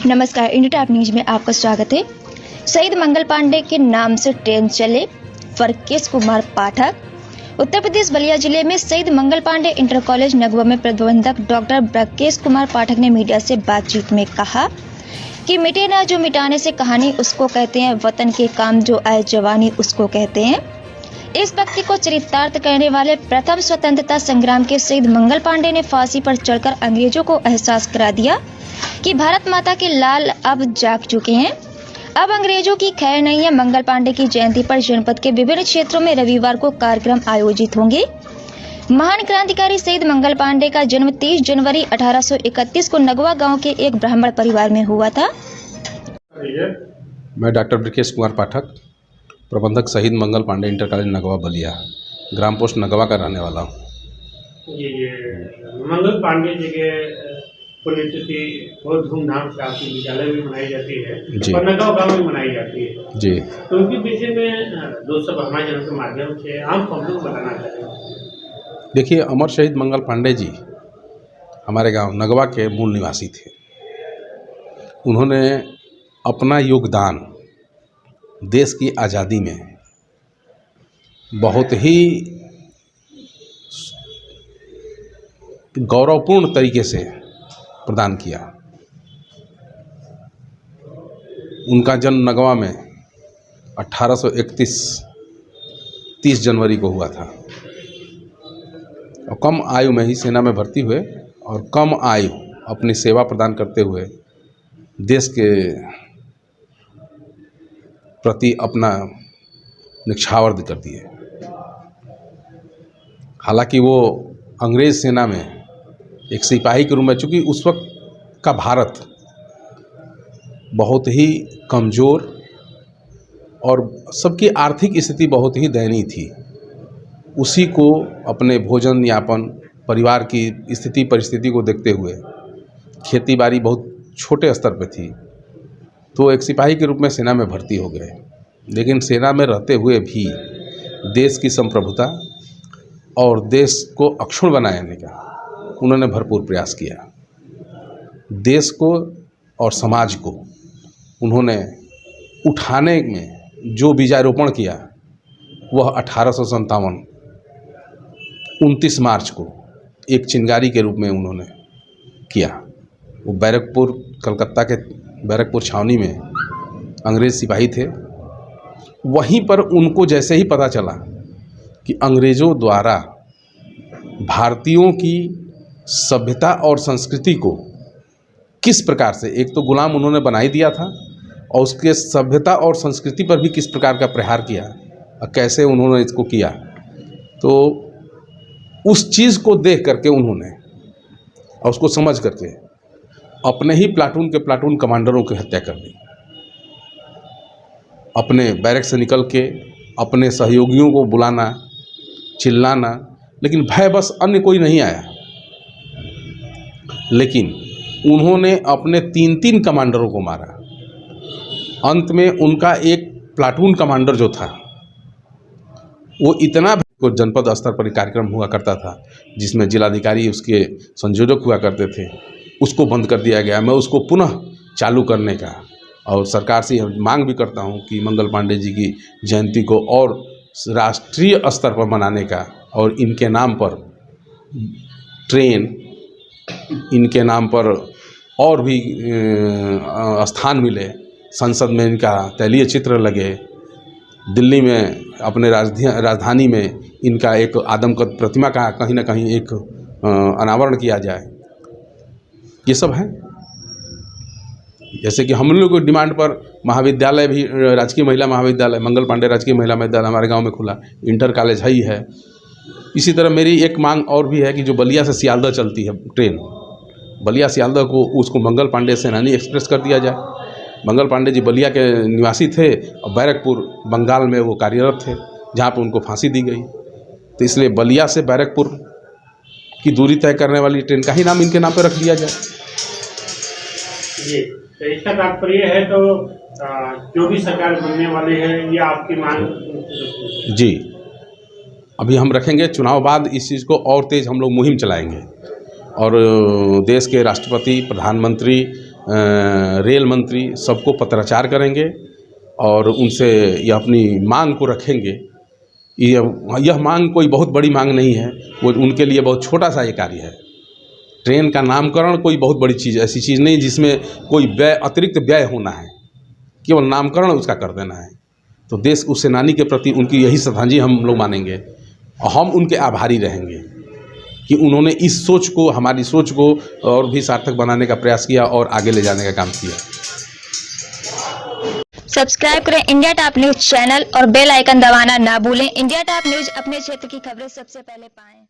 नमस्कार, India top news में आपका स्वागत है। शहीद मंगल पांडे के नाम से ट्रेन चले, फरकेश कुमार पाठक। उत्तर प्रदेश बलिया जिले में शहीद मंगल पांडे इंटर कॉलेज नगवा में प्रबंधक डॉक्टर ब्रकेश कुमार पाठक ने मीडिया से बातचीत में कहा कि मिटे ना जो मिटाने से कहानी उसको कहते हैं, वतन के काम जो आए जवानी उसको कहते हैं। इस व्यक्ति को चरितार्थ करने वाले प्रथम स्वतंत्रता संग्राम के शहीद मंगल पांडे ने फांसी पर चढ़कर अंग्रेजों को एहसास करा दिया कि भारत माता के लाल अब जाग चुके हैं। अब अंग्रेजों की खैर नहीं है। मंगल पांडे की जयंती पर जनपद के विभिन्न क्षेत्रों में रविवार को कार्यक्रम आयोजित होंगे। महान क्रांतिकारी शहीद मंगल पांडे का जन्म 30 जनवरी 1831 को नगवा गांव के एक ब्राह्मण परिवार में हुआ था। मैं डॉक्टर ब्रकेश कुमार पाठक, प्रबंधक शहीद मंगल पांडे इंटर कॉलेज नगवा बलिया, ग्राम पोस्ट नगवा का रहने वाला हूँ। ये मंगल पांडे जी के पुण्यतिथि बहुत धूमधाम से आपके विद्यालय में मनाई जाती है और नगवा गाँव में मनाई जाती है जी। तो उनके विषय में दोस्तों हमारे चैनल के माध्यम से हम लोग बताना चाहते हैं। देखिए, अमर शहीद मंगल पांडे जी हमारे गांव नगवा के मूल निवासी थे। उन्होंने अपना योगदान देश की आज़ादी में बहुत ही गौरवपूर्ण तरीके से प्रदान किया। उनका जन्म नगवा में 1831 30 जनवरी को हुआ था और कम आयु में ही सेना में भर्ती हुए और कम आयु अपनी सेवा प्रदान करते हुए देश के प्रति अपना निछावर कर दिए। हालांकि वो अंग्रेज सेना में एक सिपाही के रूप में, चूँकि उस वक्त का भारत बहुत ही कमज़ोर और सबकी आर्थिक स्थिति बहुत ही दयनीय थी, उसी को अपने भोजन यापन, परिवार की स्थिति परिस्थिति को देखते हुए खेती बाड़ी बहुत छोटे स्तर पर थी, तो एक सिपाही के रूप में सेना में भर्ती हो गए। लेकिन सेना में रहते हुए भी देश की संप्रभुता और देश को अक्षुण्ण बनाने का उन्होंने भरपूर प्रयास किया। देश को और समाज को उन्होंने उठाने में जो बीजारोपण किया वह 1857 29 मार्च को एक चिंगारी के रूप में उन्होंने किया। वो बैरकपुर, कलकत्ता के बैरकपुर छावनी में अंग्रेज़ सिपाही थे। वहीं पर उनको जैसे ही पता चला कि अंग्रेज़ों द्वारा भारतीयों की सभ्यता और संस्कृति को किस प्रकार से, एक तो गुलाम उन्होंने बना ही दिया था और उसके सभ्यता और संस्कृति पर भी किस प्रकार का प्रहार किया और कैसे उन्होंने इसको किया, तो उस चीज़ को देख करके उन्होंने और उसको समझ करके अपने ही प्लाटून के प्लाटून कमांडरों की हत्या कर दी। अपने बैरक से निकल के अपने सहयोगियों को बुलाना, चिल्लाना, लेकिन भय बस अन्य कोई नहीं आया। लेकिन उन्होंने अपने 3-3 कमांडरों को मारा। अंत में उनका एक प्लाटून कमांडर जो था वो इतना, को जनपद स्तर पर कार्यक्रम हुआ करता था जिसमें जिलाधिकारी उसके संयोजक हुआ करते थे, उसको बंद कर दिया गया। मैं उसको पुनः चालू करने का और सरकार से मांग भी करता हूं कि मंगल पांडे जी की जयंती को और राष्ट्रीय स्तर पर मनाने का और इनके नाम पर ट्रेन, इनके नाम पर और भी स्थान मिले, संसद में इनका तैलीय चित्र लगे, दिल्ली में अपने राजधानी में इनका एक आदमकद प्रतिमा का कहीं ना कहीं एक अनावरण किया जाए। ये सब है। जैसे कि हम लोग की डिमांड पर महाविद्यालय भी, राजकीय महिला महाविद्यालय, मंगल पांडे राजकीय महिला महाविद्यालय हमारे गांव में खुला, इंटर कॉलेज ही है। इसी तरह मेरी एक मांग और भी है कि जो बलिया से सियालदह चलती है ट्रेन, बलिया सियालदह को उसको मंगल पांडे सेनानी एक्सप्रेस कर दिया जाए। मंगल पांडे जी बलिया के निवासी थे और बैरकपुर बंगाल में वो कार्यरत थे, जहाँ पर उनको फांसी दी गई। तो इसलिए बलिया से बैरकपुर की दूरी तय करने वाली ट्रेन का ही नाम इनके नाम पर रख दिया जाए। जी, तो इसका तात्पर्य है तो जो भी सरकार बनने वाली है ये आपकी मांग जी। अभी हम रखेंगे, चुनाव बाद इस चीज़ को और तेज़ हम लोग मुहिम चलाएंगे और देश के राष्ट्रपति, प्रधानमंत्री रेल मंत्री सबको पत्राचार करेंगे और उनसे यह अपनी मांग को रखेंगे। यह मांग कोई बहुत बड़ी मांग नहीं है, वो उनके लिए बहुत छोटा सा ये कार्य है। ट्रेन का नामकरण कोई बहुत बड़ी चीज़, ऐसी चीज़ नहीं जिसमें कोई व्यय, अतिरिक्त व्यय होना है, केवल नामकरण उसका कर देना है। तो देश उस सेनानी के प्रति उनकी यही श्रद्धांजलि हम लोग मानेंगे और हम उनके आभारी रहेंगे कि उन्होंने इस सोच को, हमारी सोच को और भी सार्थक बनाने का प्रयास किया और आगे ले जाने का काम किया। सब्सक्राइब करें इंडिया टॉप न्यूज चैनल और बेल आइकन दबाना ना भूलें। इंडिया टॉप न्यूज अपने क्षेत्र की खबरें सबसे पहले पाएं।